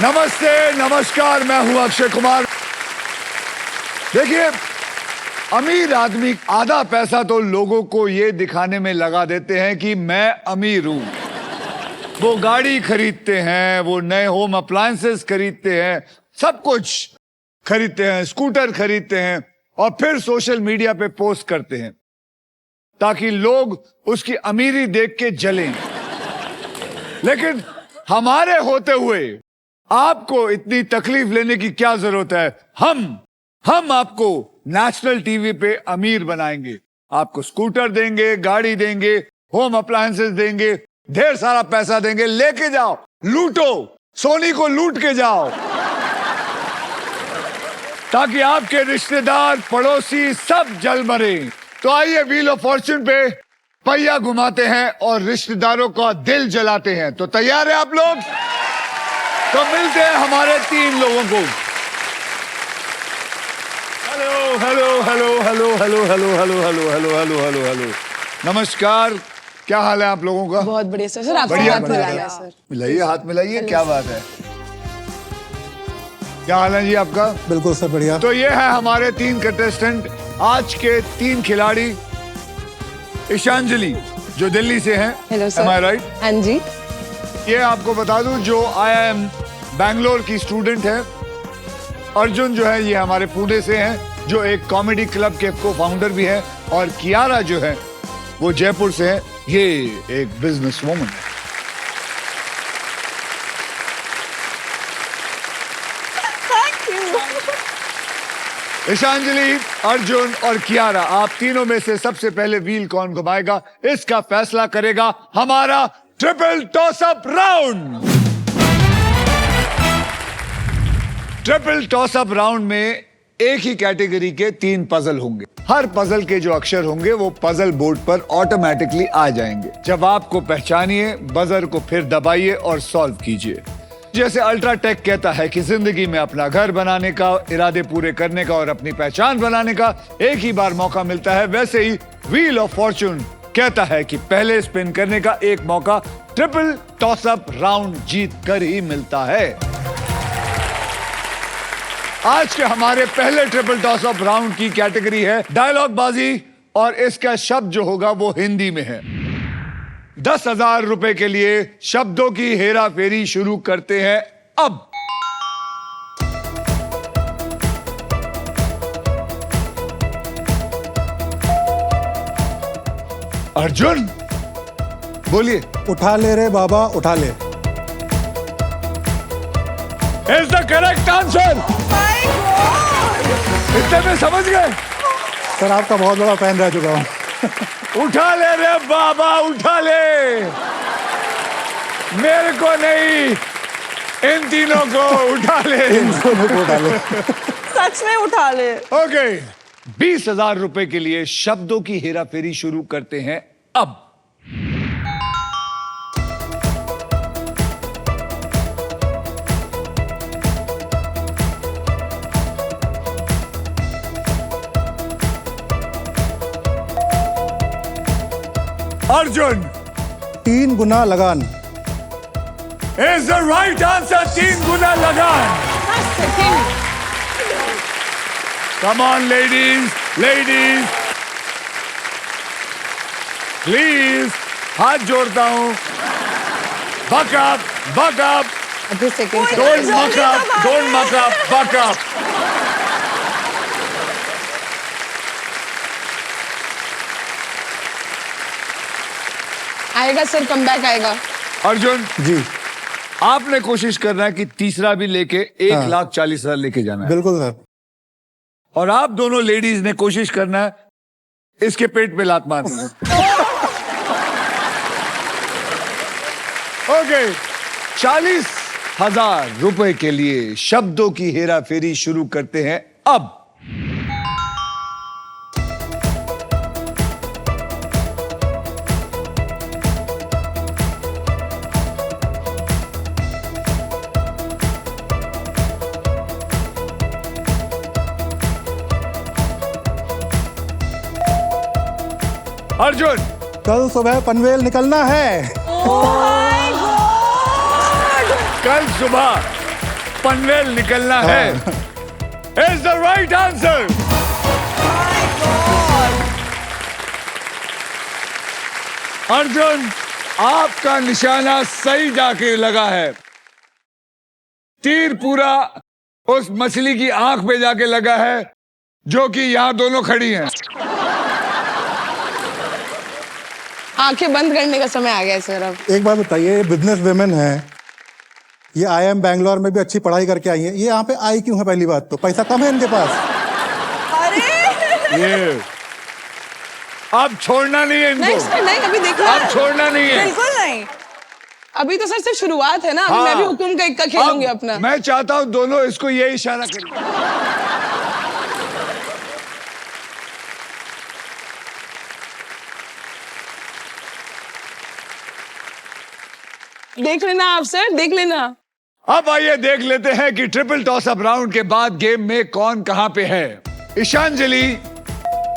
नमस्ते, नमस्कार, मैं हूं अक्षय कुमार। देखिए, अमीर आदमी आधा पैसा तो लोगों को ये दिखाने में लगा देते हैं कि मैं अमीर हूं। वो गाड़ी खरीदते हैं, वो नए होम अप्लायंसेस खरीदते हैं, सब कुछ खरीदते हैं, स्कूटर खरीदते हैं और फिर सोशल मीडिया पे पोस्ट करते हैं ताकि लोग उसकी अमीरी देख के जलें। लेकिन हमारे होते हुए आपको इतनी तकलीफ लेने की क्या जरूरत है? हम आपको नेशनल टीवी पे अमीर बनाएंगे। आपको स्कूटर देंगे, गाड़ी देंगे, होम अप्लायंसेस देंगे, ढेर सारा पैसा देंगे। लेके जाओ, लूटो, सोनी को लूट के जाओ ताकि आपके रिश्तेदार, पड़ोसी सब जल मरे। तो आइए व्हील ऑफ फॉर्च्यून पे पहिया घुमाते हैं और रिश्तेदारों का दिल जलाते हैं। तो तैयार है आप लोग? तो मिलते हैं हमारे 3 लोगों को। Hello hello hello hello hello hello hello hello hello hello hello hello. नमस्कार, क्या हाल है आप लोगों का? बहुत बढ़िया सर। सर आपसे बढ़िया, हाथ बढ़िया। मिलाना है सर। मिलाइए, हाथ मिलाइए। क्या बात है? क्या हाल है जी आपका? बिल्कुल सर, बढ़िया। तो ये है हमारे 3 कंटेस्टेंट, आज के 3 खिलाड़ी। ईशांजलि जो दिल्ली से हैं, hello sir. am I right? हाँ जी। ये आपको बता दूं जो IIM बैंगलोर की स्टूडेंट है। अर्जुन जो है ये हमारे पुणे से हैं, जो एक कॉमेडी क्लब के को फाउंडर भी है। और कियारा जो है वो जयपुर से है, ये एक बिजनेस वूमन है। ईशांजलि, अर्जुन और कियारा, आप तीनों में से सबसे पहले व्हील कौन घुमाएगा, इसका फैसला करेगा हमारा triple toss up round. Triple toss up round में एक ही कैटेगरी के 3 पजल होंगे। हर पजल के जो अक्षर होंगे वो पजल बोर्ड पर ऑटोमेटिकली आ जाएंगे। जब आपको पहचानिए, बजर को फिर दबाइए और सॉल्व कीजिए। जैसे अल्ट्राटेक कहता है कि जिंदगी में अपना घर बनाने का, इरादे पूरे करने का और अपनी पहचान बनाने का एक ही बार मौका मिलता है, वैसे ही व्हील ऑफ फॉर्च्यून कहता है कि पहले स्पिन करने का एक मौका ट्रिपल टॉस अप राउंड जीत कर ही मिलता है। आज के हमारे पहले ट्रिपल टॉस अप राउंड की कैटेगरी है डायलॉग बाजी और इसका शब्द जो होगा वो हिंदी में है। 10,000 रुपए के लिए शब्दों की हेरा फेरी शुरू करते हैं अब। अर्जुन बोलिए। उठा ले रे बाबा, उठा ले। Is the correct answer. इतने में समझ गए? सर आपका बहुत बड़ा फैन रह चुका हूँ। उठा ले रे बाबा, उठा ले। मेरे को नहीं, इन तीनों को उठा ले। इन दोनों को उठा ले। सच में उठा ले। ओके, 20,000 रुपए के लिए शब्दों की हेरा फेरी शुरू करते हैं अब। अर्जुन, 3 गुना लगान। Is the right answer. 3 गुना लगान। Come on ladies, ladies please, हाथ जोड़ता हूं। बक अप, बक अप, अभी सेकंड से डोंट मक अप, डोंट मक अप, बक अप। आएगा सर, कमबैक आएगा। अर्जुन जी आपने कोशिश करना है कि तीसरा भी लेके 1,40,000 लेके जाना है। बिल्कुल सर। और आप दोनों लेडीज ने कोशिश करना है इसके पेट पे लात मारनी है। ओके, 40,000 रुपए के लिए शब्दों की हेरा फेरी शुरू करते हैं अब। अर्जुन, कल सुबह पनवेल निकलना है। कल सुबह पनवेल निकलना है is the right answer. Arjun, आपका निशाना सही जाके लगा है। तीर पूरा उस मछली की आंख पे जाके लगा है जो कि यहां दोनों खड़ी हैं। आंखें बंद करने का समय आ गया है सर अब। एक बात बताइए, बिजनेस वेमेन है, ये IIM बैंगलोर में भी अच्छी पढ़ाई करके आई है, ये यहाँ पे आई क्यों है? पहली बात तो पैसा कम है इनके पास। अरे ये अब छोड़ना नहीं है नहीं इनको, सर नहीं, अभी देखना अब छोड़ना नहीं है। बिल्कुल नहीं, अभी तो सर सिर्फ शुरुआत है ना। अभी मैं भी हुक्म का इक्का खेलूंगी अब अपना। मैं चाहता हूं दोनों इसको ये इशारा करें। देख लेना आप सर, देख लेना। अब आइए देख लेते हैं कि ट्रिपल टॉस अप राउंड के बाद गेम में कौन कहां पे है। ईशांजलि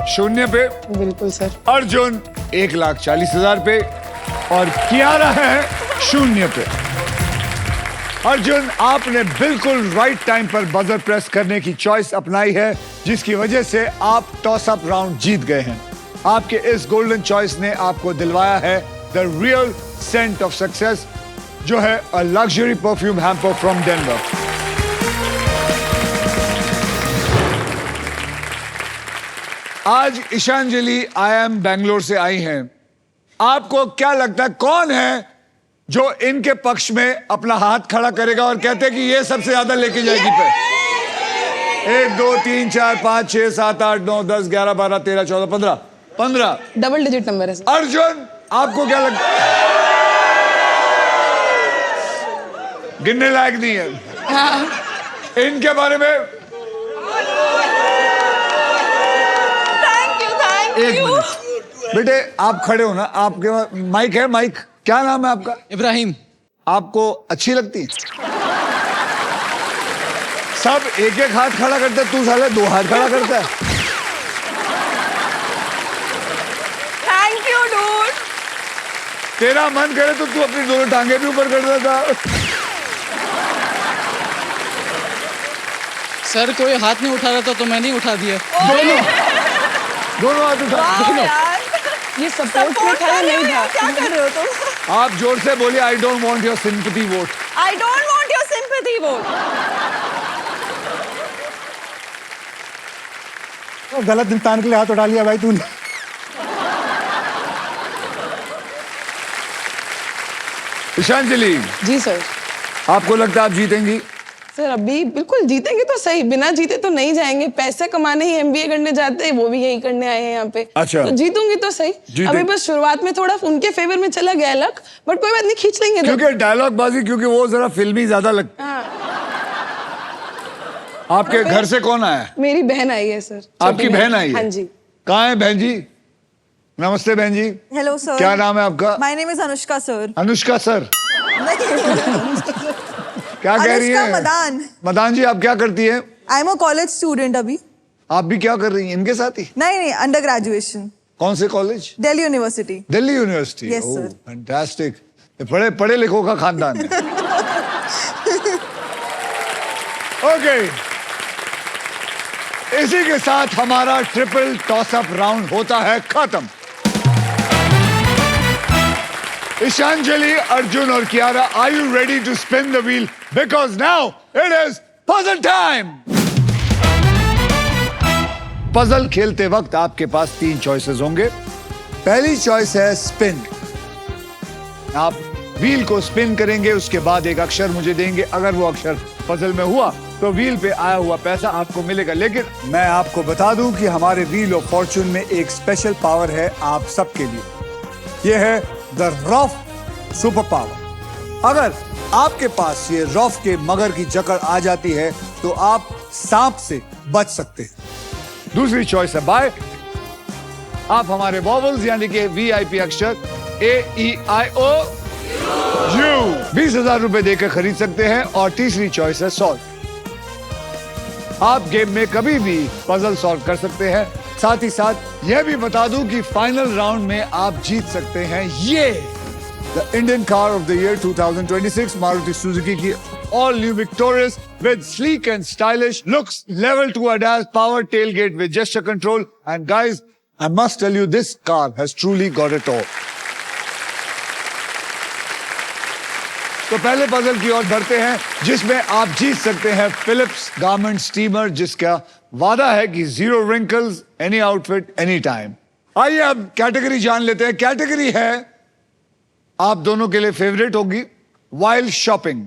0 पे, बिल्कुल सर। अर्जुन 1,40,000 पे और कियारा है 0 पे। अर्जुन, आपने बिल्कुल राइट टाइम पर बजर प्रेस करने की चॉइस अपनाई है, जिसकी वजह से आप टॉस अप राउंड जीत गए हैं। आपके इस गोल्डन चॉइस ने आपको दिलवाया है the real scent of success, जो है a luxury perfume hamper from Denver. आज ईशांजलि IIM बैंगलोर से आई हैं। आपको क्या लगता है कौन है जो इनके पक्ष में अपना हाथ खड़ा करेगा और कहते हैं कि ये सबसे ज्यादा लेके जाएगी पे? 1 2 3 4 5 6 7 8 9 10 11 12 13 14 15 डबल डिजिट नंबर है सर। अर्जुन, आपको क्या लगता है? गिनने लायक नहीं है। इनके बारे में थैंक एक यू। मिनट बेटे, आप खड़े हो ना, आपके पास माइक है? माइक, क्या नाम है आपका? इब्राहिम। आपको अच्छी लगती है? सब एक एक हाथ खड़ा करते हैं, तू साले 2 हाथ खड़ा करता है। Thank you dude. तेरा मन करे तो तू अपनी दोनों टांगे भी ऊपर कर देता। सर कोई हाथ नहीं उठा रहा था तो मैंने ही उठा दिया। दोनों हाथ उठा। दोनों। ये सपोर्ट में था या नहीं था? क्या कर रहे हो तुम? आप जोर से बोलिए, I don't want your sympathy vote. I don't want your sympathy vote. गलत इंसान के लिए हाथ उठा लिया भाई तूने। ईशांजलि, जी सर। आपको लगता है आप जीतेंगी? सर अभी बिल्कुल जीतेंगे तो सही, बिना जीते तो नहीं जाएंगे। पैसे कमाने ही MBA करने जाते हैं, वो भी यही करने आए हैं यहाँ पे। अच्छा। तो जीतूंगी तो सही। अभी बस शुरुआत में थोड़ा उनके फेवर में चला गया लक, बट कोई बात नहीं, खींच लेंगे। क्योंकि डायलॉग बाजी, क्योंकि वो जरा फिल्मी ज्यादा लगता है। आपके घर से कौन आया है? मेरी बहन आई है सर। आपकी बहन आई है? हाँ जी। कहाँ है बहन जी? नमस्ते बहन जी। Hello sir. क्या नाम है आपका? My name is Anushka sir. Anushka sir. क्या कह रही है? मदान। मदान जी, आप क्या करती हैं? I am a college student अभी। आप भी क्या कर रही हैं इनके साथ ही? नहीं, अंडर ग्रेजुएशन। कौन से college? Delhi university. Delhi university. Yes, sir. Fantastic. बड़े पढ़े लिखों का खानदान है। ओके, इसी के साथ हमारा ट्रिपल टॉस अप राउंड होता है खत्म। ईशांजलि, अर्जुन और Kiara, are you ready to spin the wheel? Because now it is puzzle time. Puzzle खेलते वक्त आपके पास 3 चॉइसेस होंगे। पहली चॉइस है स्पिन। आप व्हील को स्पिन करेंगे, उसके बाद एक अक्षर मुझे देंगे। अगर वो अक्षर पजल में हुआ तो व्हील पे आया हुआ पैसा आपको मिलेगा। लेकिन मैं आपको बता दूं कि हमारे व्हील ऑफ फॉर्चून में एक स्पेशल पावर है आप सबके लिए। यह है द रफ सुपर पावर। अगर आपके पास ये रफ के मगर की जकड़ आ जाती है तो आप सांप से बच सकते हैं। दूसरी चॉइस है बाय। आप हमारे वॉवल्स यानी कि VIP अक्षर AEIO U 20,000 रुपए देकर खरीद सकते हैं। और तीसरी चॉइस है सॉल्व। आप गेम में कभी भी पजल सॉल्व कर सकते हैं। साथ ही साथ यह भी बता दूं कि फाइनल राउंड में आप जीत सकते हैं ये the Indian car of the year 2026 Maruti Suzuki की all new Victoris with sleek and stylish looks, level to ADAS power tailgate with gesture control. And guys, I must tell you, this car has truly got it all. तो पहले puzzle की ओर बढ़ते हैं, जिसमें आप जीत सकते हैं फिलिप्स गारमेंट स्टीमर, जिसका वादा है कि 0 wrinkles, any outfit, any time. आइए अब कैटेगरी जान लेते हैं. कैटेगरी है आप दोनों के लिए फेवरेट होगी, वाइल शॉपिंग.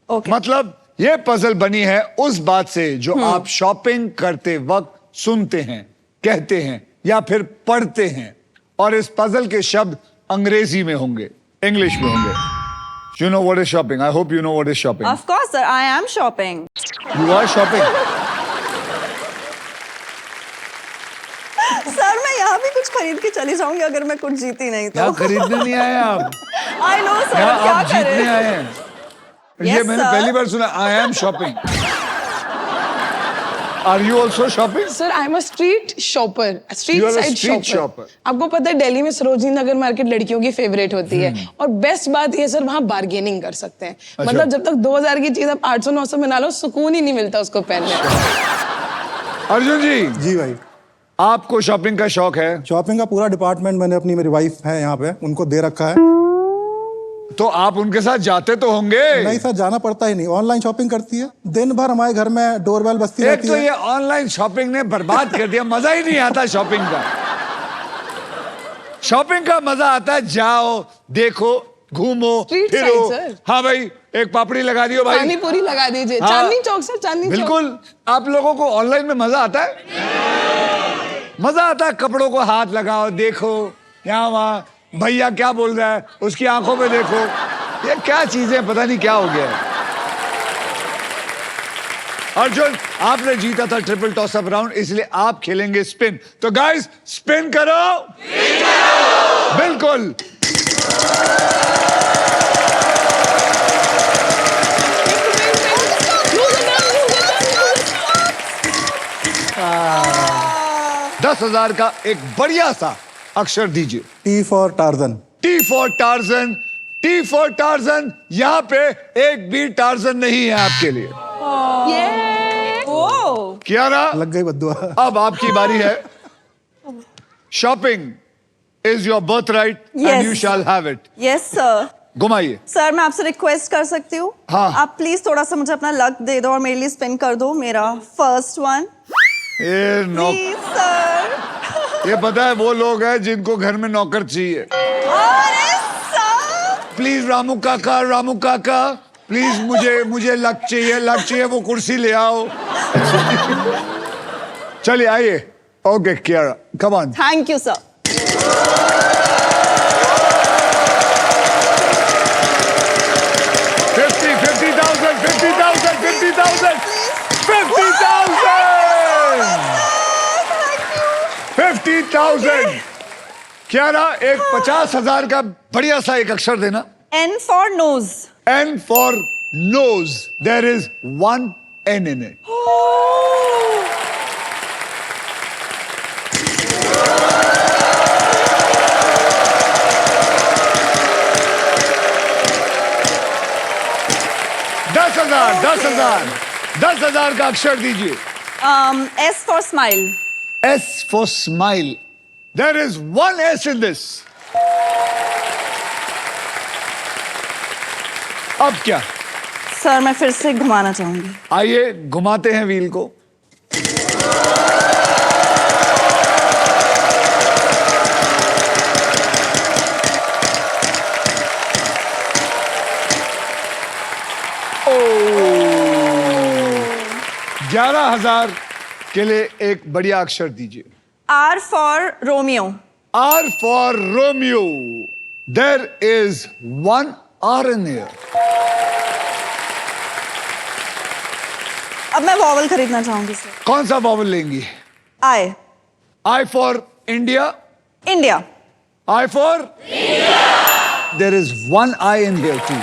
Okay. मतलब ये पजल बनी है उस बात से जो आप शॉपिंग करते वक्त सुनते हैं, कहते हैं या फिर पढ़ते हैं. और इस पजल के शब्द अंग्रेजी में होंगे, इंग्लिश में होंगे. You know what is shopping? I hope you know what is shopping. Of course, sir. I am shopping. You are shopping. Sir मैं यहाँ भी कुछ खरीद के चली जाऊंगी अगर मैं कुछ जीती नहीं तो. यहाँ खरीदने नहीं आए आप, I know sir. यहाँ क्या आप जीतने करें? आए हैं. ये मैंने sir. पहली बार सुना. I am shopping. Are you also shopping? Sir I am a street shopper, street You are a side street shopper. shopper. आपको पता है दिल्ली में सरोजनी नगर मार्केट लड़कियों की फेवरेट होती है, और बेस्ट बात ये सर वहाँ बार्गेनिंग कर सकते हैं. मतलब जब तक 2000 की चीज आप 800-900 में ना लो, सुकून ही नहीं मिलता उसको पहनने में. अर्जुन जी, जी भाई, आपको शॉपिंग का शौक है, शॉपिंग का पूरा डिपार्टमेंट मैंने अपनी, मेरी वाइफ है यहाँ पे, उनको दे रखा है. तो आप उनके साथ जाते तो होंगे. नहीं सर, जाना पड़ता ही नहीं, ऑनलाइन शॉपिंग करती है. दिन भर हमारे घर में डोरबेल बजती एक रहती तो है. ये ऑनलाइन शॉपिंग ने बर्बाद कर दिया. मजा ही नहीं आता शॉपिंग का. शॉपिंग का मजा आता है जाओ, देखो, घूमो, Street फिरो. side, sir. हाँ भाई, एक पापड़ी लगा दियो भाई. पानी पूरी लगा दीजिए. हाँ. चांदनी चौक सर, चांदनी चौक. बिल्कुल. आप लोगों को ऑनलाइन में मजा आता है. मजा आता है, कपड़ों को हाथ लगाओ, देखो, यहाँ वहाँ भैया क्या बोल रहा है उसकी आंखों में देखो. ये क्या चीजें, पता नहीं क्या हो गया है. अर्जुन, आपने जीता था ट्रिपल टॉस अप राउंड, इसलिए आप खेलेंगे स्पिन. तो गाइस, स्पिन करो. बिल्कुल. दस 10,000 का एक बढ़िया सा अक्षर दीजिए. T for torsion. T for torsion. T for torsion. यहाँ पे एक भी टार्जन नहीं है आपके लिए. Oh. कियारा, लग गई बद्दुआ. अब आपकी बारी है. Shopping is your birth right and Yes. You shall have it. Yes sir. घुमाइए. सर मैं आपसे रिक्वेस्ट कर सकती हूँ. हाँ. आप प्लीज थोड़ा सा मुझे अपना लक दे दो और मेरे लिए स्पिन कर दो मेरा फर्स्ट वन. ये प्लीज सर. ये पता है वो लोग हैं जिनको घर में नौकर चाहिए. अरे सर. प्लीज रामू काका प्लीज, मुझे लक चाहिए, वो कुर्सी ले आओ. चलिए आइए. Okay Kiara, come on. Thank you sir. Kiara, एक 50,000 का बढ़िया सा एक अक्षर देना. N for nose. N for nose. There is one N in it. दस हजार का अक्षर दीजिए. S for smile. S for smile. There is one S in this. अब क्या? सर मैं फिर से घुमाना चाहूंगी. आइए घुमाते हैं व्हील को. ओ, 11,000 के लिए एक बढ़िया अक्षर दीजिए. R for Romeo. R for Romeo. There is one R in here. अब मैं वॉवल खरीदना चाहूंगी सर. कौन सा वॉवल लेंगी? I. I for India. India. I for India. There is one I in here too.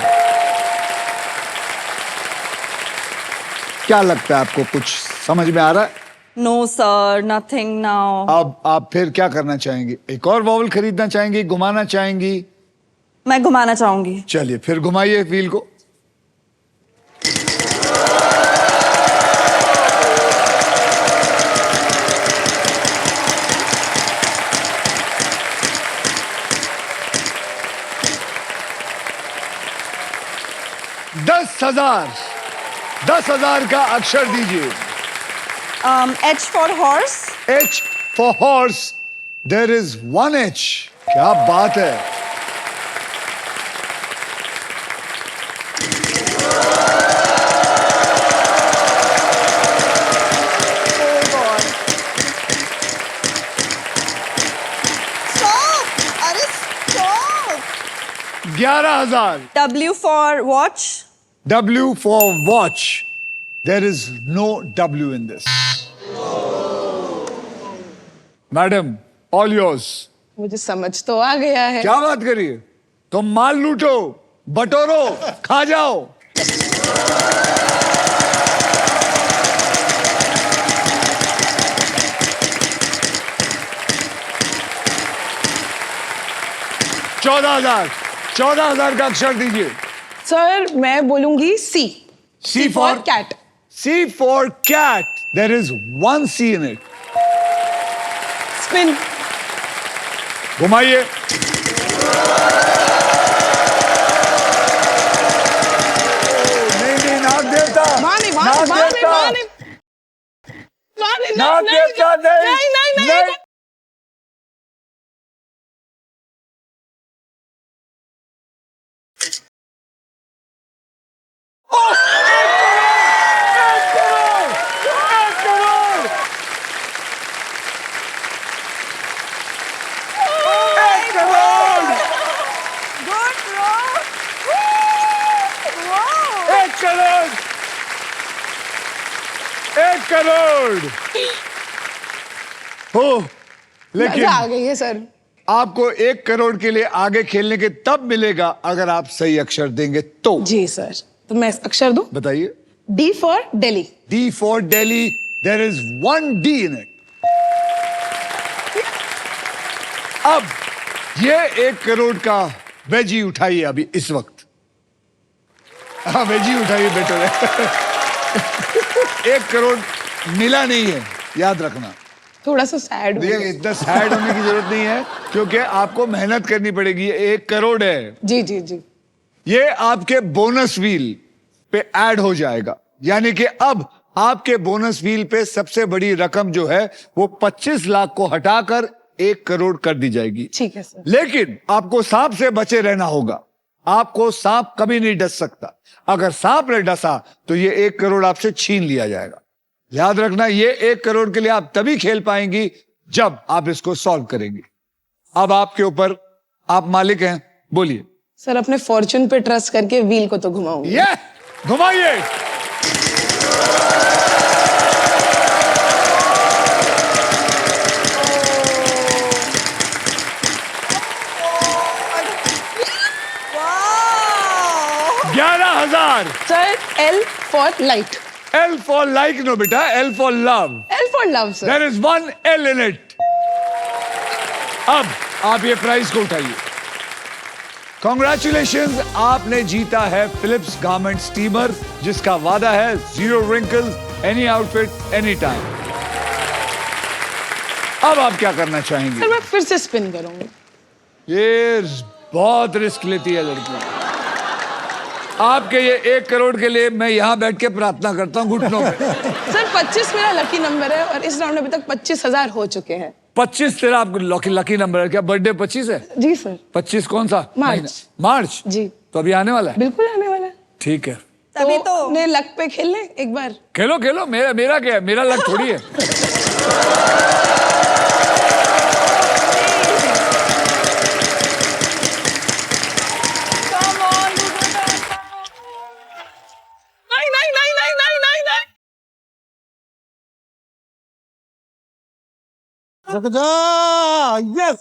क्या लगता है आपको, कुछ समझ में आ रहा है? No sir, nothing now. अब आप फिर क्या करना चाहेंगी? एक और वॉवल खरीदना चाहेंगी, घुमाना चाहेंगी? मैं घुमाना चाहूंगी. चलिए फिर घुमाइए व्हील को. 10,000 का अक्षर दीजिए। H for horse. H for horse. There is 1 H. क्या बात है। Oh God. Stop! अरे stop! 11,000. W for watch. W for watch. There is no W in this. Madam, all yours. मुझे समझ तो आ गया है। क्या बात करिए? तुम माल लूटो, बटोरो, खा जाओ। चौदह हजार का अक्षर दीजिए। सर मैं बोलूंगी C. C for cat. C for cat. There is 1 C in it. Spin. घुमाइए। नहीं, नाग देवता। माने नाग देवता। नाग देवता नहीं। Good bro. Wow. 1 crore. 1 crore. हो, लेकिन मजा आ गई है सर। आपको 1 करोड़ के लिए आगे खेलने के तब मिलेगा अगर आप सही अक्षर देंगे तो। जी सर, तो मैं अक्षर दूं? बताइए। D for Delhi. D for Delhi. There is 1 D in it. अब ये 1 करोड़ का वेजी उठाइए अभी इस वक्त। हाँ, वेजी उठाइए बेटर है। 1 करोड़ मिला नहीं है, याद रखना। थोड़ा सा सैड देखिए, इतना सैड होने की जरूरत नहीं है क्योंकि आपको मेहनत करनी पड़ेगी। ये 1 करोड़ है। जी जी जी। ये आपके बोनस व्हील पे ऐड हो जाएगा, यानी कि अब आपके बोनस व्हील पे सबसे बड़ी रकम जो है वो 25 लाख को हटाकर 1 करोड़ कर दी जाएगी। ठीक है सर। लेकिन आपको सांप से बचे रहना होगा। आपको सांप कभी नहीं डस सकता। अगर सांप ने डसा तो ये 1 करोड़ आपसे छीन लिया जाएगा। याद रखना, ये 1 करोड़ के लिए आप तभी खेल पाएंगी जब आप इसको सॉल्व करेंगे। अब आपके ऊपर, आप मालिक हैं, बोलिए। सर अपने फॉर्चून पे ट्रस्ट करके व्हील को तो घुमाऊंगी। ये घुमाइए। Wow. 11,000। Sir L for light. L for like no बेटा, L for love. L for love sir. There is 1 L in it. अब आप ये प्राइस को उठाइए। Congratulations, आपने जीता है फिलिप्स गारमेंट स्टीमर, जिसका वादा है 0 wrinkles, any outfit, any time. अब आप क्या करना चाहेंगे? सर मैं फिर से स्पिन करूंगी। ये बहुत रिस्क लेती है लड़की। आपके ये 1 करोड़ के लिए मैं यहाँ बैठ के प्रार्थना करता हूँ घुटनों पे। सर 25 मेरा लकी नंबर है और इस राउंड में अभी तक 25,000 हो चुके हैं। 25 तेरा आपको लकी नंबर है क्या? बर्थडे 25 है? जी सर। 25 कौन सा? मार्च। महीना? मार्च जी। तो अभी आने वाला है। बिल्कुल आने वाला है। ठीक है, तभी तो अपने लक पे खेल लें एक बार। खेलो खेलो। मेरा क्या है? मेरा लक थोड़ी है। come on, नहीं नहीं नहीं नहीं नहीं नहीं नहीं। रुक जा। यस।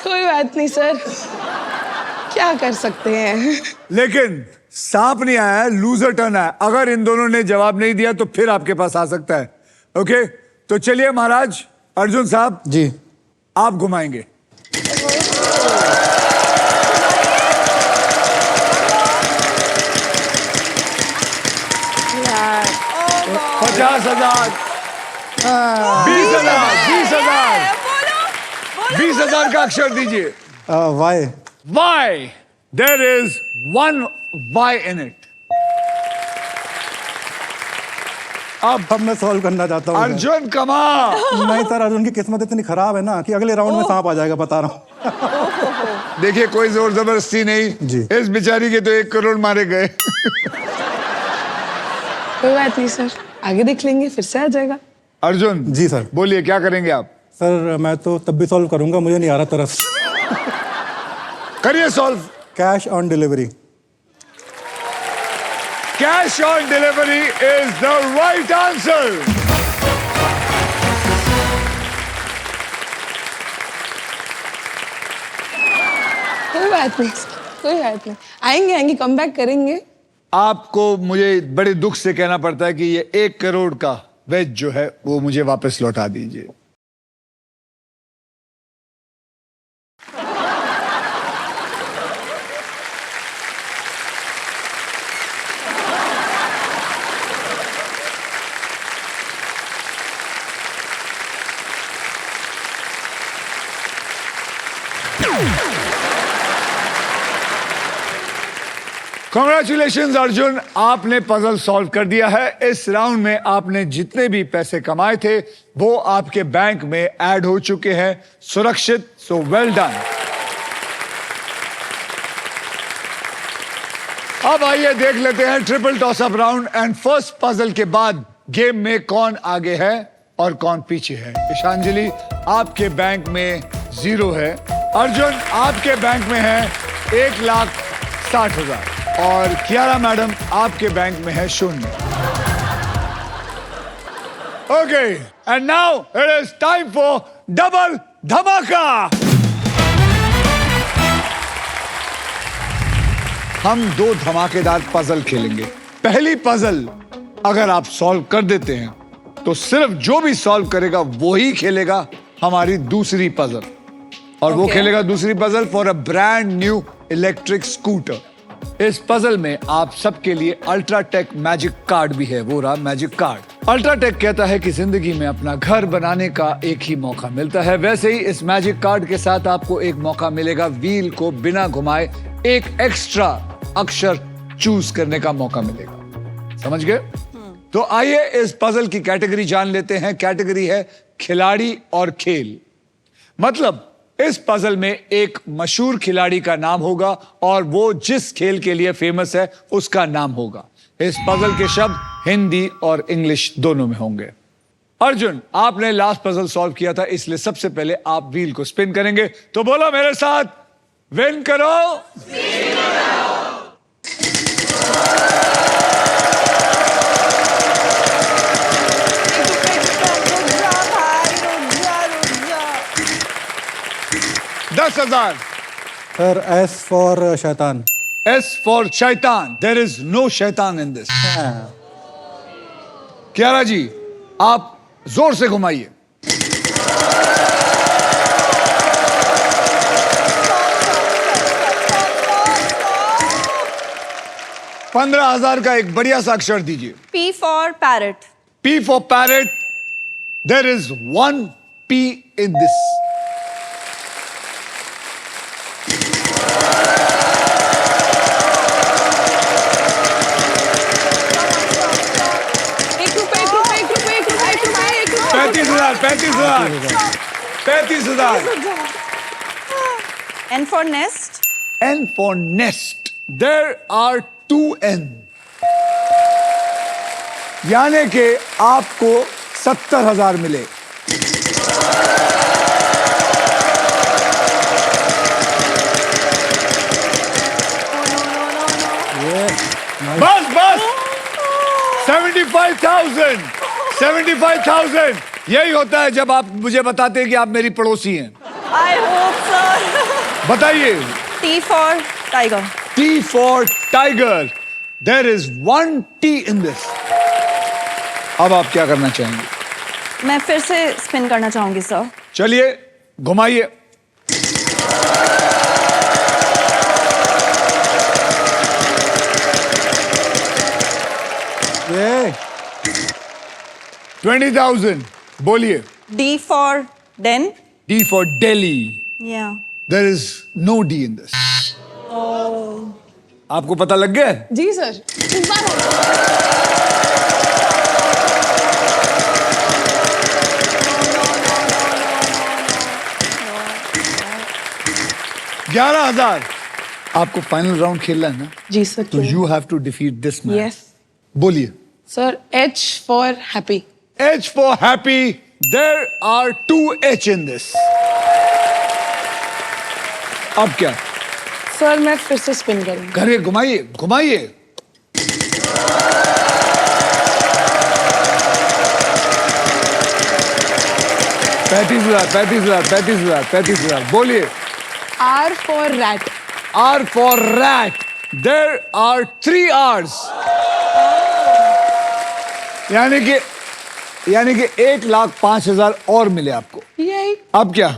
कोई बात नहीं सर, क्या कर सकते हैं। लेकिन सांप नहीं आया है, लूजर टर्न आया। अगर इन दोनों ने जवाब नहीं दिया तो फिर आपके पास आ सकता है। ओके, तो चलिए महाराज अर्जुन साहब, जी। आप घुमाएंगे। यार Oh 50,000, 20,000, 20,000, 20,000 का अक्षर दीजिए। Y. Y. There is one Y in it. अब मैं सॉल्व करना चाहता हूँ सर। अर्जुन कमा। नहीं सर, अर्जुन की किस्मत इतनी खराब है ना कि अगले राउंड में सांप आ जाएगा, बता रहा हूँ। देखिए कोई जोर जबरदस्ती नहीं जी। इस बेचारी के तो 1 करोड़ मारे गए। कोई बात नहीं सर, आगे देख लेंगे, फिर से आ जाएगा। अर्जुन जी सर। बोलिए क्या करेंगे आप? सर मैं तो तब भी सॉल्व करूंगा, मुझे नहीं आ रहा तरस। करिए solve. Cash on delivery. Cash on delivery is the right answer. कोई बात नहीं सर, कोई बात नहीं, आएंगे आएंगे, कम बैक करेंगे। आपको मुझे बड़े दुख से कहना पड़ता है कि ये 1 करोड़ का वेज जो है वो मुझे वापस लौटा दीजिए। Congratulations अर्जुन, आपने पजल सॉल्व कर दिया है। इस राउंड में आपने जितने भी पैसे कमाए थे वो आपके बैंक में ऐड हो चुके हैं सुरक्षित। So well done. अब आइए देख लेते हैं triple toss up round and first puzzle के बाद गेम में कौन आगे है और कौन पीछे है। ईशांजलि आपके बैंक में 0 है, अर्जुन आपके बैंक में है 1,60,000 और कियारा मैडम आपके बैंक में है 0। Okay and now it is time for double धमाका। हम 2 धमाकेदार पजल खेलेंगे। पहली पजल अगर आप सॉल्व कर देते हैं तो सिर्फ जो भी सॉल्व करेगा वो ही खेलेगा हमारी दूसरी पजल, और वो खेलेगा दूसरी puzzle for a brand new electric scooter. इस पजल में आप सबके लिए अल्ट्राटेक मैजिक कार्ड भी है, वो रहा मैजिक कार्ड। अल्ट्राटेक कहता है कि जिंदगी में अपना घर बनाने का एक ही मौका मिलता है, वैसे ही इस मैजिक कार्ड के साथ आपको एक मौका मिलेगा व्हील को बिना घुमाए एक एक्स्ट्रा अक्षर चूज करने का मौका मिलेगा। समझ गए? तो आइए इस पजल की कैटेगरी जान लेते हैं। कैटेगरी है खिलाड़ी और खेल। मतलब इस पजल में एक मशहूर खिलाड़ी का नाम होगा और वो जिस खेल के लिए फेमस है उसका नाम होगा। इस पजल के शब्द हिंदी और इंग्लिश दोनों में होंगे। अर्जुन आपने लास्ट पजल सॉल्व किया था, इसलिए सबसे पहले आप व्हील को स्पिन करेंगे। तो बोलो मेरे साथ, विन करो। $10,000। सर एस फॉर शैतान। S for शैतान। There is no शैतान in this। कियारा जी आप जोर से घुमाइए। $15,000 का एक बढ़िया सा अक्षर दीजिए। P for parrot. P for parrot. There is 1 P in this। $35,000। N for nest. N for nest. There are 2 N। यानी कि आपको 70,000 मिले। बस बस 75,000। 75,000 यही होता है जब आप मुझे बताते हैं कि आप मेरी पड़ोसी हैं। I hope so. बताइए। T for tiger. T for tiger. There is 1 T in this। अब आप क्या करना चाहेंगे? मैं फिर से स्पिन करना चाहूंगी सर। चलिए घुमाइए। 20,000. बोलिए. D for Den. D for Delhi. Yeah. There is no D in this. आपको पता लग गया है? जी सर, इस बार हो 11,000. आपको फाइनल राउंड खेलना है ना? जी सर. तो you have to defeat this man. Yes बोलिए. Sir. H for happy. H for happy. There are 2 H in this. अब क्या? सर मैं फिर से स्पिन करूंगी. घरे घुमाइए घुमाइए. पैंतीस हजार. बोलिए. R for rat. R for rat. There are 3 R's. यानी कि 1,05,000 और मिले आपको. यही. अब क्या?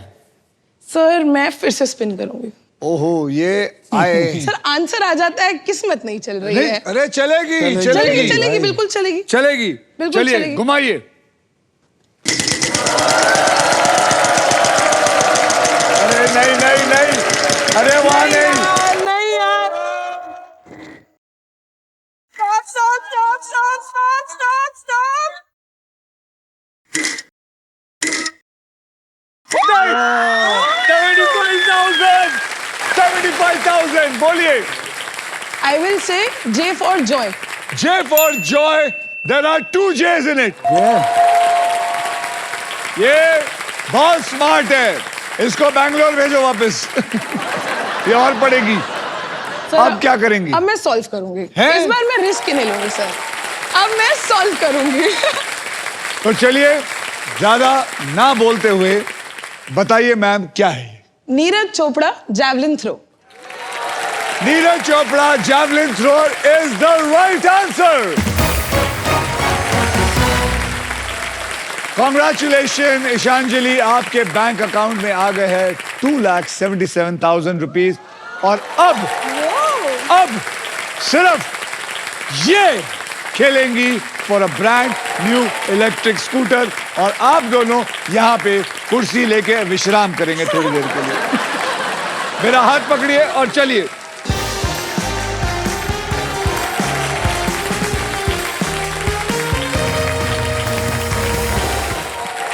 सर मैं फिर से स्पिन करूंगी. ओहो ये आए. सर आंसर आ जाता है, किस्मत नहीं चल रही नहीं, है. अरे चलेगी चलेगी चलेगी बिल्कुल चलेगी. चलेगी. बिल्कुल चलिए चलेगी. घुमाइए. अरे नहीं नहीं नहीं. अरे वहां नहीं. नहीं यार. Stop. 75,000. बोलिए. I will say J for joy. J for joy. There are 2 J's in it. ये बहुत स्मार्ट है. इसको बैंगलोर भेजो वापस. ये और पड़ेगी. सर, अब क्या करेंगी? अब मैं सॉल्व करूंगी. हैं? इस बार मैं रिस्क नहीं लूंगी सर. अब मैं सॉल्व करूंगी. तो चलिए ज्यादा ना बोलते हुए बताइए मैम क्या है? Neeraj Chopra javelin throw. Neeraj Chopra javelin thrower is the right answer. Congratulations Ishanjali, आपके बैंक अकाउंट में आ गए हैं 2,77,000 रुपीज. और अब सिर्फ ये खेलेंगी for a brand new electric scooter. और आप दोनों यहाँ पे कुर्सी लेके विश्राम करेंगे थोड़ी देर के लिए. मेरा हाथ पकड़िए और चलिए.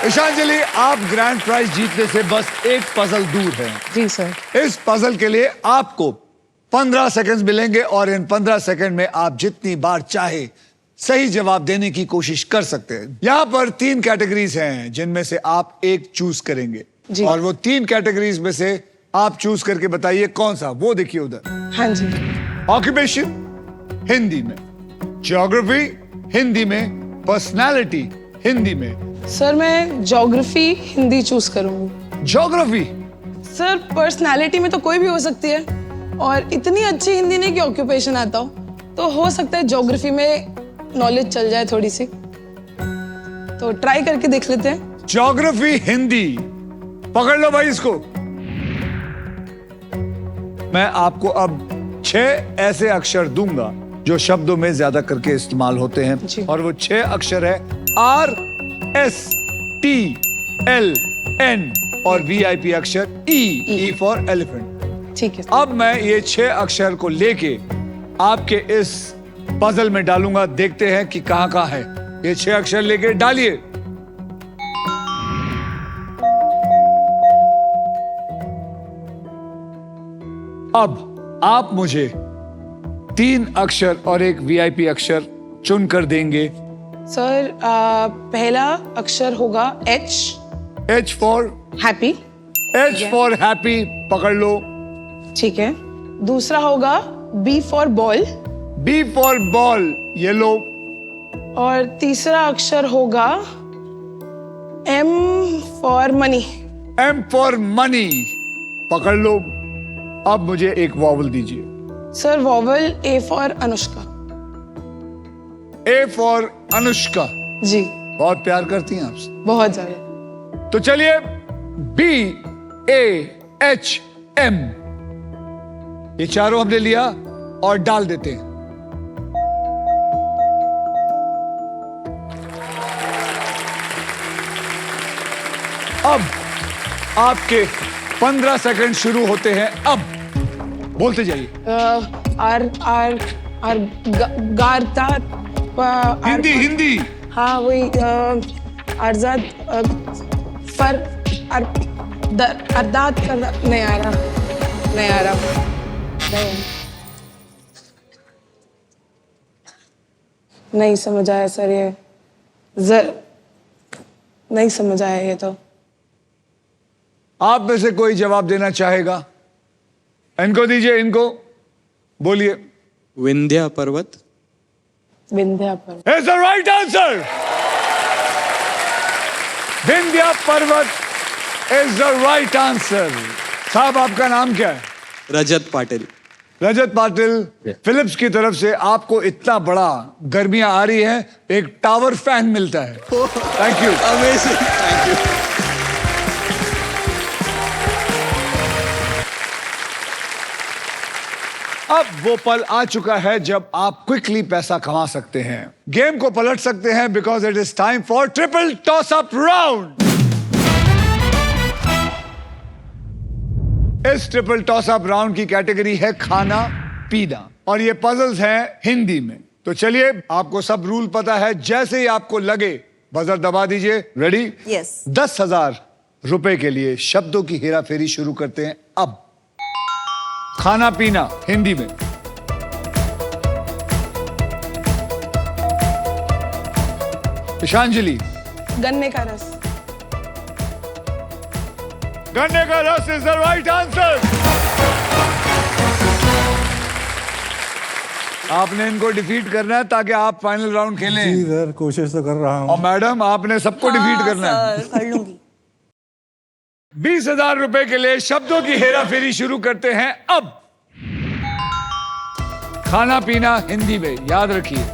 ईशांजलि, आप ग्रैंड प्राइज जीतने से बस एक पजल दूर हैं. जी सर. इस पजल के लिए आपको 15 सेकंड्स मिलेंगे और इन 15 सेकंड में आप जितनी बार चाहे सही जवाब देने की कोशिश कर सकते हैं. यहाँ पर 3 कैटेगरीज हैं जिनमें से आप एक चूज करेंगे. जी. और वो 3 कैटेगरीज में से आप चूज करके बताइए कौन सा. वो देखिए उधर. हाँ जी. ऑक्यूपेशन हिंदी में, ज्योग्राफी हिंदी में, पर्सनालिटी हिंदी में. सर मैं ज्योग्राफी हिंदी चूज करूंगी. ज्योग्राफी. सर पर्सनालिटी में तो कोई भी हो सकती है और इतनी अच्छी हिंदी नहीं कि ऑक्यूपेशन आता हो, तो हो सकता है ज्योग्राफी में नॉलेज चल जाए थोड़ी सी. तो ट्राई करके देख लेते हैं. ज्योग्राफी हिंदी. पकड़ लो भाई इसको. मैं आपको अब 6 ऐसे अक्षर दूंगा जो शब्दों में ज्यादा करके इस्तेमाल होते हैं. जी. और वो 6 अक्षर है R S T L N और VIP अक्षर E फॉर एलिफेंट. ठीक है. अब मैं ये 6 अक्षर को लेके आपके इस पजल में डालूंगा. देखते हैं कि कहां है. ये 6 अक्षर लेके डालिए. अब आप मुझे 3 अक्षर और एक VIP अक्षर चुनकर देंगे. सर पहला अक्षर होगा H. H for happy. H for happy. पकड़ लो. ठीक है. दूसरा होगा B for ball. B for ball. ये लो. और तीसरा अक्षर होगा M for money. M for money. पकड़ लो. अब मुझे एक वॉवल दीजिए. Sir vowel A for Anushka. A for Anushka. जी. बहुत प्यार करती हैं आपसे. बहुत ज्यादा. तो चलिए B A H M ये चारों हमने लिया और डाल देते हैं. अब आपके 15 सेकंड शुरू होते हैं अब। बोलते जाइए। आर आर आर गारता हिंदी हिंदी। हाँ वही आरजाद फर अरदात नहीं आ रहा, नहीं आ रहा, नहीं समझ आया सर, ये नहीं समझ आया ये तो। आप में से कोई जवाब देना चाहेगा? इनको दीजिए, इनको बोलिए। विंध्या पर्वत। विंध्या पर्वत is the right answer. Vindhya पर्वत इज द राइट आंसर। साहब आपका नाम क्या है? रजत पाटिल। रजत पाटिल, फिलिप्स की तरफ से आपको इतना बड़ा, गर्मियां आ रही है, एक टावर फैन मिलता है। Thank you. Amazing, thank you. अब वो पल आ चुका है जब आप क्विकली पैसा कमा सकते हैं, गेम को पलट सकते हैं, because it is time for triple toss up round. इस ट्रिपल टॉस अप राउंड की कैटेगरी है खाना पीना, और ये पजल्स हैं हिंदी में। तो चलिए, आपको सब रूल पता है, जैसे ही आपको लगे बजर दबा दीजिए। रेडी? यस। 10,000 रुपए के लिए शब्दों की हेरा फेरी शुरू करते हैं अब। खाना पीना हिंदी में। ईशांजलि। गन्ने का रस। गन्ने का रस इज द राइट आंसर। आपने इनको डिफीट करना है ताकि आप फाइनल राउंड खेलें। जी सर, कोशिश तो कर रहा हूँ। और मैडम, आपने सबको डिफीट करना है। सर कर लूंगी। 20,000 रुपए के लिए शब्दों की हेरा फेरी शुरू करते हैं अब। खाना पीना हिंदी में, याद रखिए।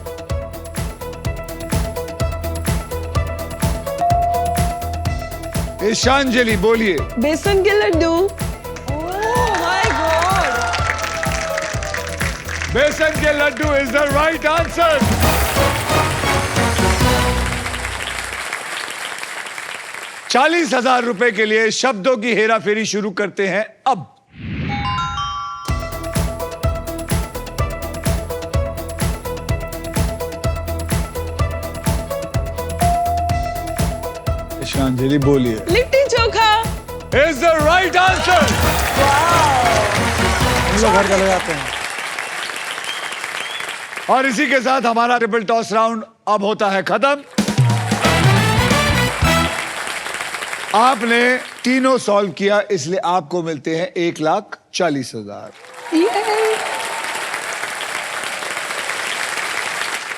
ईशांजलि बोलिए। बेसन के लड्डू। बेसन के laddu is the right answer. ₹40,000 रुपए के लिए शब्दों की हेरा फेरी शुरू करते हैं अब। ईशांजलि बोलिए। Litti chokha. Is the right answer. हम लोग घर चले जाते हैं। और इसी के साथ हमारा ट्रिपल टॉस राउंड अब होता है खत्म। आपने तीनों सॉल्व किया, इसलिए आपको मिलते हैं 1,40,000।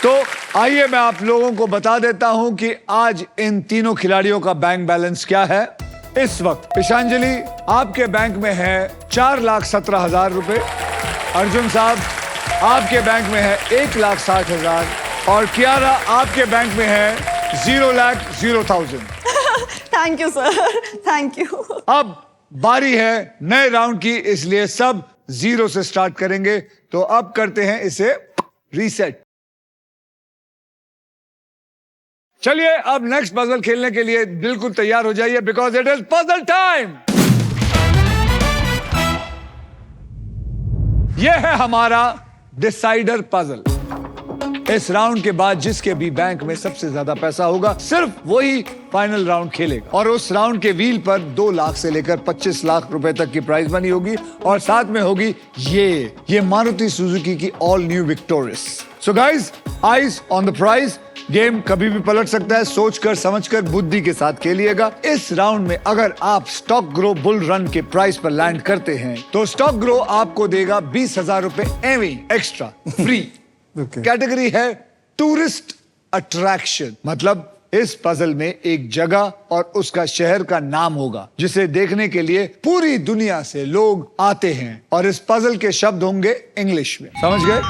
तो आइए मैं आप लोगों को बता देता हूं कि आज इन तीनों खिलाड़ियों का बैंक बैलेंस क्या है। इस वक्त ईशांजलि आपके बैंक में है 4,17,000 रुपए। अर्जुन साहब आपके बैंक में है 1,60,000 और कियारा आपके बैंक में है 0,00,000। Thank you sir, thank you. अब बारी है नए राउंड की, इसलिए सब 0 से स्टार्ट करेंगे। तो अब करते हैं इसे रीसेट। चलिए, अब नेक्स्ट पजल खेलने के लिए बिल्कुल तैयार हो जाइए, because it is puzzle time. यह है हमारा डिसाइडर पजल। इस राउंड के बाद जिसके भी बैंक में सबसे ज्यादा पैसा होगा, सिर्फ वही फाइनल राउंड खेलेगा। और उस राउंड के व्हील पर 2 लाख से लेकर 25 लाख रुपए तक की प्राइज मनी होगी, और साथ में होगी ये मारुति सुजुकी की all new Victoris. So guys, eyes on the prize. Game कभी भी पलट सकता है, सोचकर समझकर बुद्धि के साथ खेलिएगा। इस राउंड में अगर आप स्टॉक ग्रो बुल रन के प्राइस पर लैंड करते हैं, तो स्टॉक ग्रो आपको देगा 20,000 रुपए एवं एक्स्ट्रा फ्री। कैटेगरी है टूरिस्ट अट्रैक्शन, मतलब इस पजल में एक जगह और उसका शहर का नाम होगा जिसे देखने के लिए पूरी दुनिया से लोग आते हैं, और इस पजल के शब्द होंगे इंग्लिश में। समझ गए?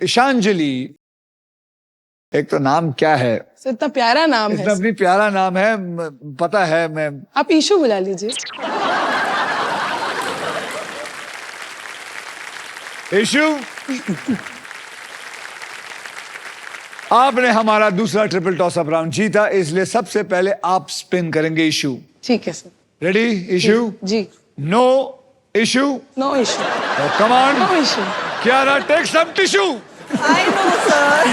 ईशांजलि, एक तो नाम क्या है? इतना प्यारा नाम इतना है। अपनी प्यारा नाम है, पता है। मैं आप ईशु बुला लीजिए। इशू। आपने हमारा दूसरा ट्रिपल टॉस अप राउंड जीता, इसलिए सबसे पहले आप स्पिन करेंगे इशू। ठीक है सर। रेडी? इशू? जी। No issue? No issue. Come on. No issue. Kiara, take some tissue. I know, sir.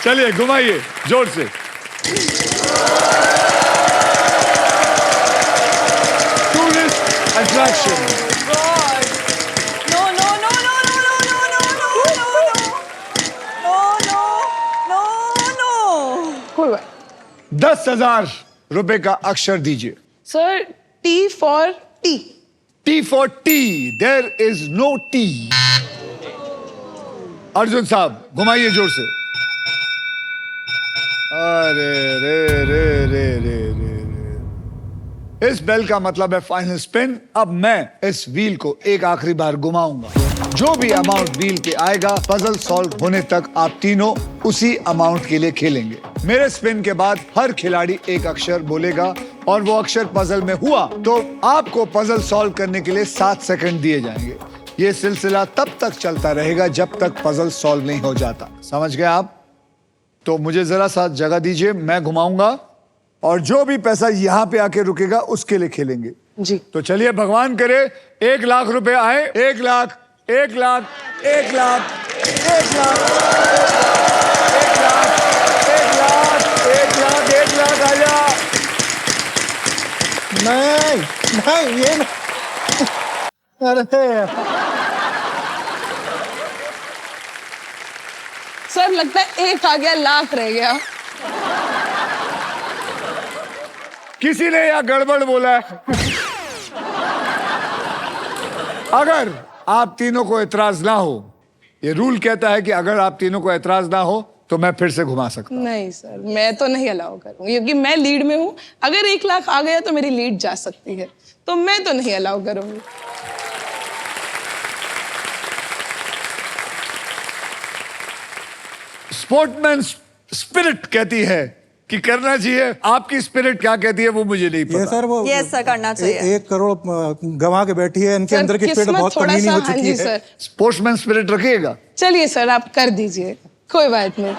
चलिए घुमाइए जोर से। Tourist attraction. God. No, no, no, no, no, no, no, no, no, no, no, no, no, no. कोई बात। 10,000 रुपए का अक्षर दीजिए। Sir T for T. T for T. There is no T. Arjun साहब घुमाइए जोर से। अरे रे रे रे रे रे रे। इस बेल का मतलब है फाइनल स्पिन। अब मैं इस व्हील को एक आखिरी बार घुमाऊंगा। जो भी अमाउंट व्हील पे आएगा, पजल सॉल्व होने तक आप तीनों उसी अमाउंट के लिए खेलेंगे। मेरे स्पिन के बाद हर खिलाड़ी एक अक्षर बोलेगा और वो अक्षर पजल में हुआ तो आपको पजल सॉल्व करने के लिए 7 सेकंड दिए जाएंगे। ये सिलसिला तब तक चलता रहेगा जब तक पजल सॉल्व नहीं हो जाता। समझ गए आप? तो मुझे जरा सा जगह दीजिए, मैं घुमाऊंगा और जो भी पैसा यहाँ पे आके रुकेगा उसके लिए खेलेंगे। जी। तो चलिए भगवान करे 1 लाख रुपए आए। 1 लाख, 1 लाख, 1 लाख, 1 लाख, 1 लाख, 1 लाख, 1 लाख, 1 लाख आ जा। नहीं नहीं, ये नहीं। अरे सर लगता है एक आ गया, लाख रह गया। किसी ने या गड़बड़ बोला है। अगर आप तीनों को एतराज ना हो, ये रूल कहता है कि अगर आप तीनों को एतराज ना हो तो मैं फिर से घुमा सकता हूं। नहीं सर, मैं तो नहीं अलाउ करूंगी क्योंकि मैं लीड में हूं। अगर 1 लाख आ गया तो मेरी लीड जा सकती है, तो मैं तो नहीं अलाउ करूंगी। स्पोर्ट्समैन स्पिरिट कहती है कि करना चाहिए। आपकी स्पिरिट क्या कहती है वो मुझे नहीं ये पता। सर वो Yes, sir, करना चाहिए। 1 करोड़ गंवा के बैठी है, इनके सर, अंदर की स्पिरिट किस्मत बहुत थोड़ा कमीनी सा, हो हाँ चुकी जी है। सर। स्पोर्ट्समैन स्पिरिट रखिएगा। चलिए सर, आप कर दीजिए, कोई बात नहीं।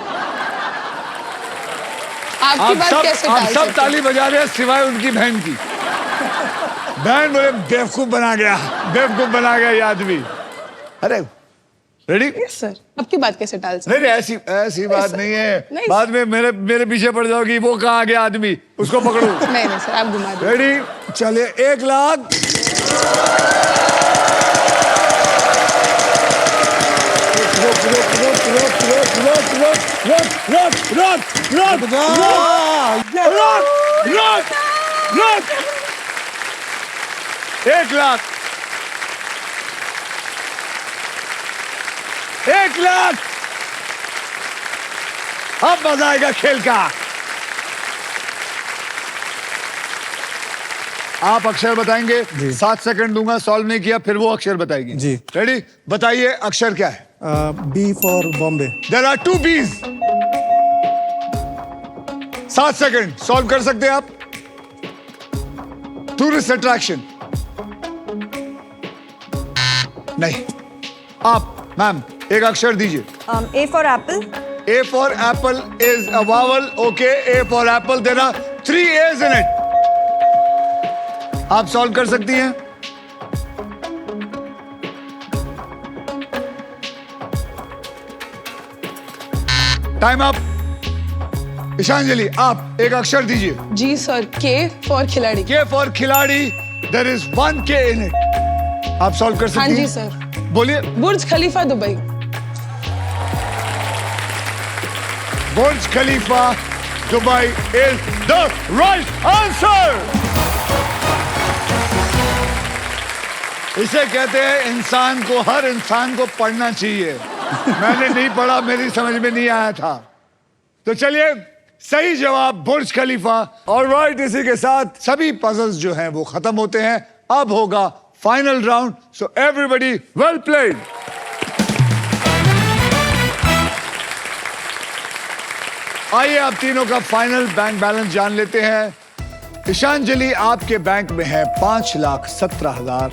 आपकी बात कैसे आप टाल सब सकते हैं? ताली बजा रहे हैं सिवाय उनकी बहन की। बहन बोले बेवकूफ बना गया, बेवकूफ बना गया ये आदमी। अरे रेडी? यस सर, आपकी बात कैसे टाल सकते नहीं नहीं, ऐसी ऐसी बात सर। नहीं है। नहीं बाद में मेरे पीछे पड़ जाओगी, वो कहाँ गया आदमी, उसको पकड़ो। नहीं नहीं सर, आप घुमा दीजिए। रेडी? चलिए 1 लाख। रुक रुक रुक रुक रुक रुक रुक रुक रुक रुक रुक रुक रुक रुक 1 लाख, 1 लाख। अब मजा आएगा खेल का। आप अक्षर बताएंगे, 7 सेकंड दूंगा, सॉल्व नहीं किया फिर वो अक्षर बताएगी। जी। रेडी? बताइए अक्षर क्या है? B for Bombay. There are 2 B's। 7 second, solve कर सकते हैं आप? टूरिस्ट अट्रैक्शन नहीं। आप मैम एक अक्षर दीजिए। A for apple. A for apple is a vowel. Okay, A for apple. There are 3 A's in it. आप सॉल्व कर सकती हैं? Time up. ईशांजलि आप एक अक्षर दीजिए। जी सर, के फॉर खिलाड़ी। K for खिलाड़ी। There is 1 K in it. आप सॉल्व कर सकती हाँ हैं? जी सर। बोलिए। Burj Khalifa Dubai. Burj Khalifa Dubai is the right answer. इसे कहते हैं इंसान को, हर इंसान को पढ़ना चाहिए। मैंने नहीं पढ़ा, मेरी समझ में नहीं आया था। तो चलिए, सही जवाब बुर्ज खलीफा। ऑलराइट, इसी के साथ सभी पजल्स जो हैं वो खत्म होते हैं। अब होगा final round. So everybody well played. आइए आप तीनों का फाइनल बैंक बैलेंस जान लेते हैं। ईशांजलि आपके बैंक में है 5,17,000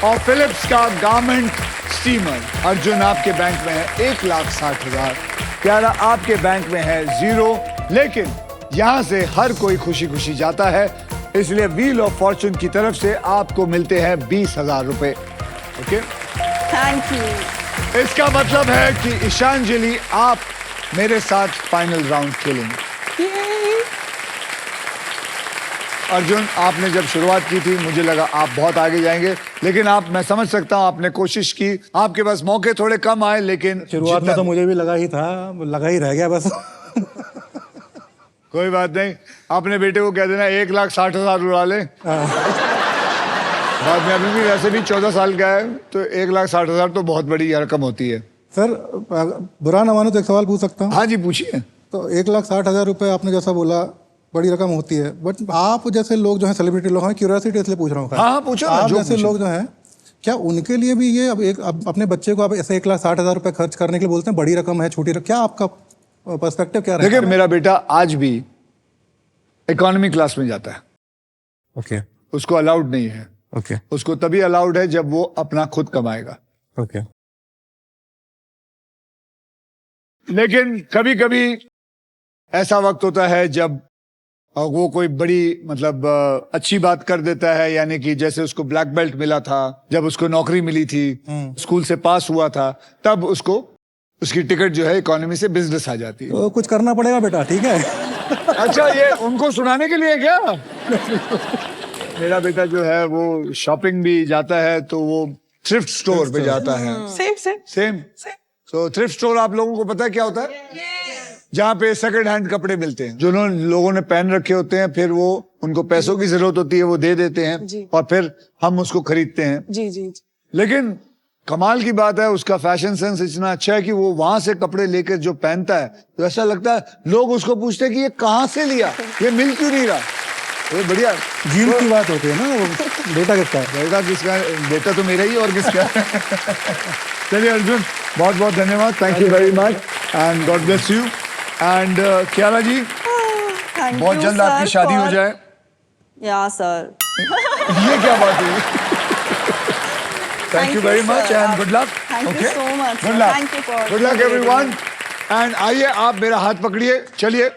और फिलिप्स का गारमेंट स्टीमर। अर्जुन आपके बैंक में है 1,60,000। प्यारा आपके बैंक में है 0, लेकिन यहाँ से हर कोई खुशी खुशी जाता है, इसलिए व्हील ऑफ फॉर्चून की तरफ से आपको मिलते हैं 20,000 रुपए। Okay, thank you. इसका मतलब है कि ईशांजलि आप मेरे साथ फाइनल राउंड खेलेंगे। अर्जुन, आपने जब शुरुआत की थी मुझे लगा आप बहुत आगे जाएंगे, लेकिन मैं समझ सकता हूं आपने कोशिश की, आपके पास मौके थोड़े कम आए, लेकिन शुरुआत में तो मुझे भी लगा ही था, लगा ही रह गया बस। कोई बात नहीं, अपने बेटे को कह देना 1,60,000 उड़ा ले। बाद में अभी भी वैसे भी 14 साल का है, तो 1,60,000 तो बहुत बड़ी रकम होती है। सर बुरा ना मानो तो एक सवाल पूछ सकता हूँ? हाँ जी, पूछिए। तो 1,60,000 रुपए आपने जैसा बोला बड़ी रकम होती है, बट आप जैसे लोग जो हैं सेलिब्रिटी लोग हैं, क्यूरियोसिटी इसलिए पूछ रहा हूँ। हाँ, पूछो। आप जैसे लोग जो हैं, क्या उनके लिए भी ये अब अपने बच्चे को आप ऐसे 1,60,000 रुपए खर्च करने के लिए बोलते हैं बड़ी रकम है, छोटी रकम? क्या आपका पर्सपेक्टिव क्या देखिए, मेरा बेटा आज भी इकोनॉमी क्लास में जाता है। ओके, उसको अलाउड नहीं है। ओके, उसको तभी अलाउड है जब वो अपना खुद कमाएगा। ओके। लेकिन कभी कभी ऐसा वक्त होता है जब वो कोई बड़ी मतलब अच्छी बात कर देता है, यानी कि जैसे उसको ब्लैक बेल्ट मिला था, जब उसको नौकरी मिली थी, स्कूल से पास हुआ था, तब उसको उसकी टिकट जो है इकोनॉमी से बिजनेस आ जाती है। तो कुछ करना पड़ेगा बेटा, ठीक है? अच्छा, ये उनको सुनाने के लिए क्या? मेरा बेटा जो है वो शॉपिंग भी जाता है, तो वो थ्रिफ्ट स्टोर पे जाता है। सेम। तो थ्रिफ्ट स्टोर आप लोगों को पता है क्या होता है? जहाँ पे सेकंड हैंड कपड़े मिलते हैं, जो लोगों ने पहन रखे होते हैं, फिर वो उनको पैसों की जरूरत होती है, वो दे देते हैं और फिर हम उसको खरीदते हैं। जी। लेकिन कमाल की बात है, उसका फैशन सेंस इतना अच्छा है कि वो वहां से कपड़े लेकर जो पहनता है, तो ऐसा लगता है लोग उसको पूछते हैं कि ये कहाँ से लिया, ये मिल क्यों नहीं रहा। वो बढ़िया जीन की बात होती है ना। वो बेटा किसका है? बेटा किसका है? बेटा तो मेरा ही, और किसका है? चलिए अर्जुन, बहुत बहुत धन्यवाद। Thank you very much and God bless you. And Kiara ji, बहुत जल्द आपकी शादी हो जाए। या सर। ये क्या बात हुई? Thank you very much and good luck. Thank you so much, good sir. Luck. Thank you for good luck everyone. And आइए, आप मेरा हाथ पकड़िए, चलिए।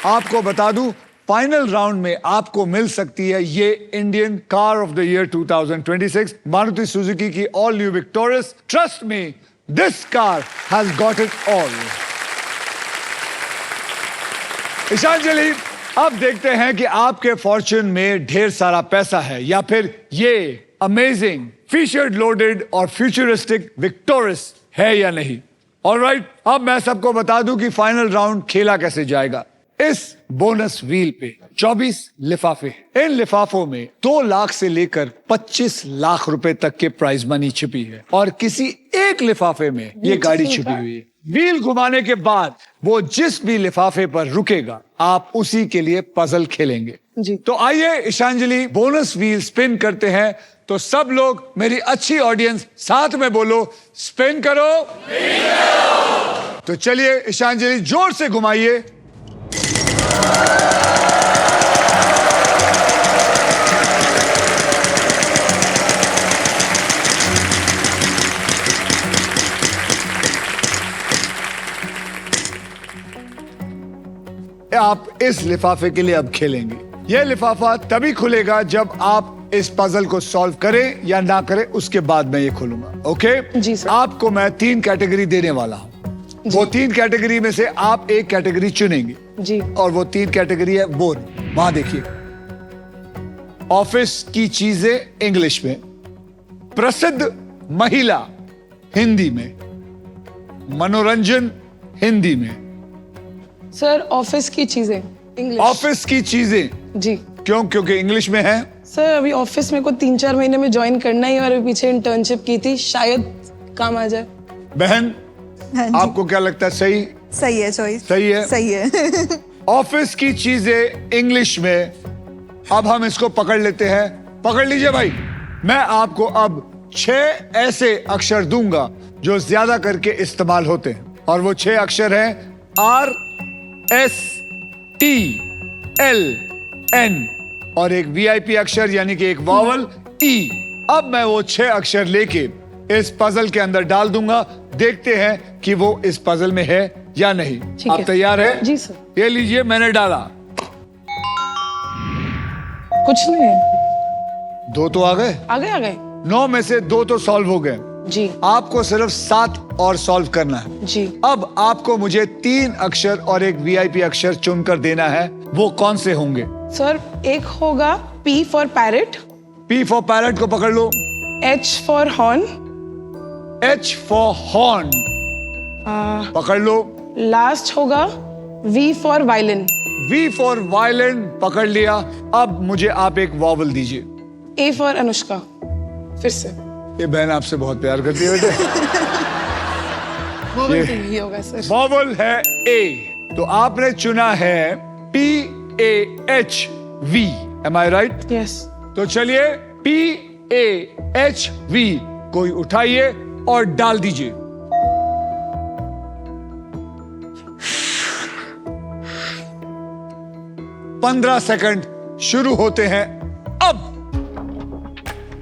आपको बता दूं, फाइनल राउंड में आपको मिल सकती है ये Indian car of the year 2026 Maruti Suzuki की all new Victoris. Trust me, this car has got it all. Ishanjali, अब देखते हैं कि आपके फॉर्च्यून में ढेर सारा पैसा है या फिर ये अमेजिंग फीचर्ड लोडेड और फ्यूचरिस्टिक विक्टोरियस है या नहीं। ऑलराइट, अब मैं सबको बता दूं कि फाइनल राउंड खेला कैसे जाएगा। इस बोनस व्हील पे 24 लिफाफे, इन लिफाफों में 2 लाख से लेकर 25 लाख रुपए तक के प्राइज मनी छिपी है और किसी एक लिफाफे में ये गाड़ी छिपी हुई है। व्हील घुमाने के बाद वो जिस भी लिफाफे पर रुकेगा, आप उसी के लिए पजल खेलेंगे जी। तो आइए ईशांजलि, बोनस व्हील स्पिन करते हैं। तो सब लोग, मेरी अच्छी ऑडियंस, साथ में बोलो, स्पिन करो। तो चलिए ईशांजलि, जोर से घुमाइए। आप इस लिफाफे के लिए अब खेलेंगे। यह लिफाफा तभी खुलेगा जब आप इस पजल को सॉल्व करें या ना करें, उसके बाद मैं ये खोलूंगा। ओके जी सर। आपको मैं 3 कैटेगरी देने वाला हूं। वो 3 कैटेगरी में से आप एक कैटेगरी चुनेंगे जी। और वो 3 कैटेगरी है वो, वहां देखिए। ऑफिस की चीजें इंग्लिश में, प्रसिद्ध महिला हिंदी में, मनोरंजन हिंदी में। सर, ऑफिस की चीजें इंग्लिश। ऑफिस की चीजें जी। क्यों? क्योंकि इंग्लिश में है। सर, अभी ऑफिस में को 3-4 महीने में ज्वाइन करना ही, और अभी पीछे इंटर्नशिप की थी, शायद काम आ जाए। बहन, हाँ जी। आपको क्या लगता है? सही है चॉइस। सही है। सही है। ऑफिस की चीजें इंग्लिश में। अब हम इसको पकड़ लेते हैं। पकड़ लीजिए भाई। मैं आपको अब 6 ऐसे अक्षर दूंगा जो ज्यादा करके इस्तेमाल होते हैं, और वो 6 अक्षर हैं RSTLN और एक वीआईपी अक्षर यानी कि एक वॉवल ई। अब मैं वो 6 अक्षर लेके इस पजल के अंदर डाल दूंगा। देखते हैं कि वो इस पजल में है या नहीं। ठीक आप है। तैयार हैं? जी सर। ये लीजिए, मैंने डाला। कुछ नहीं, 2 तो आ गए। आ गए 9 में से 2 तो सॉल्व हो गए। जी आपको सिर्फ 7 और सॉल्व करना है। जी। अब आपको मुझे 3 अक्षर और एक वीआईपी अक्षर चुनकर देना है। वो कौन से होंगे? सर एक होगा P for parrot, P for parrot को पकड़ लो। H for horn, H for horn पकड़ लो। लास्ट होगा V for violin, V for violin पकड़ लिया। अब मुझे आप एक वॉवल दीजिए। A for Anushka. फिर से ये बहन आपसे बहुत प्यार करती है बेटे। वो भी यही होगा सर। वॉवल है A, तो आपने चुना है PAHV। Am I right? Yes. तो चलिए PAHV कोई उठाइए और डाल दीजिए। पंद्रह सेकंड शुरू होते हैं अब।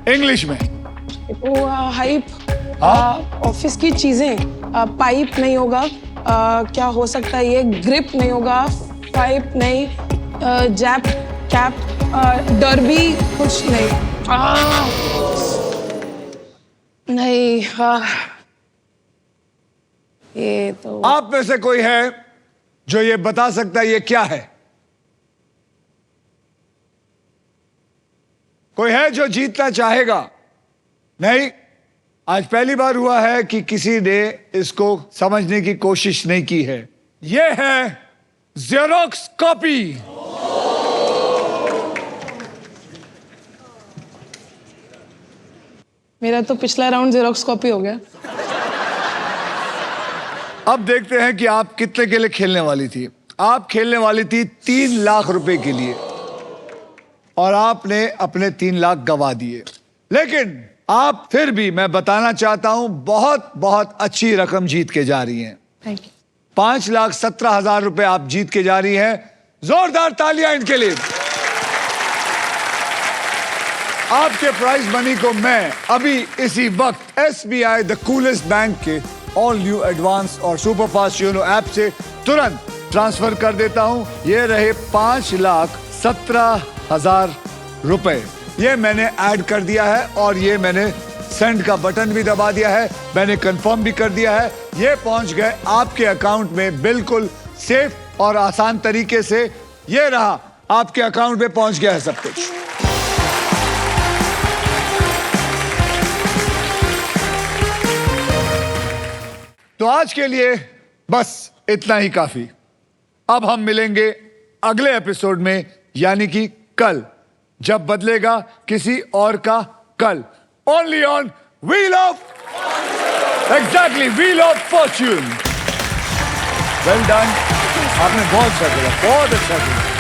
इंग्लिश में वो हाइप, ऑफिस की चीजें, पाइप नहीं होगा, क्या हो सकता है ये, ग्रिप नहीं होगा, पाइप नहीं, जैप, कैप, डरबी, कुछ नहीं, नहीं, ये तो आप में से कोई है जो ये बता सकता है ये क्या है? कोई है जो जीतना चाहेगा? नहीं। आज पहली बार हुआ है कि किसी ने इसको समझने की कोशिश नहीं की है। यह है जेरोक्स कॉपी। मेरा तो पिछला राउंड जेरोक्स कॉपी हो गया। अब देखते हैं कि आप कितने के लिए खेलने वाली थी। आप खेलने वाली थी 3 लाख रुपए के लिए और आपने अपने 3 लाख गवा दिए। लेकिन आप फिर भी, मैं बताना चाहता हूं, बहुत बहुत अच्छी रकम जीत के जा रही हैं। Thank you. 5,17,000 रुपए आप जीत के जा रही हैं। जोरदार तालियां इनके लिए। आपके प्राइज मनी को मैं अभी इसी वक्त SBI द कूलेस्ट बैंक के ऑल न्यू एडवांस और सुपर फास्ट योनो ऐप से तुरंत ट्रांसफर कर देता हूं। ये रहे 5,17,000 रुपए। ये मैंने ऐड कर दिया है और ये मैंने सेंड का बटन भी दबा दिया है। मैंने कंफर्म भी कर दिया है। ये पहुंच गए आपके अकाउंट में बिल्कुल सेफ और आसान तरीके से। ये रहा, आपके अकाउंट में पहुंच गया है सब कुछ। तो आज के लिए बस इतना ही काफी। अब हम मिलेंगे अगले एपिसोड में, यानी कि कल, जब बदलेगा किसी और का कल। Only on wheel of, exactly, wheel of Fortune. Well done, आपने बहुत अच्छा किया, बहुत अच्छा किया।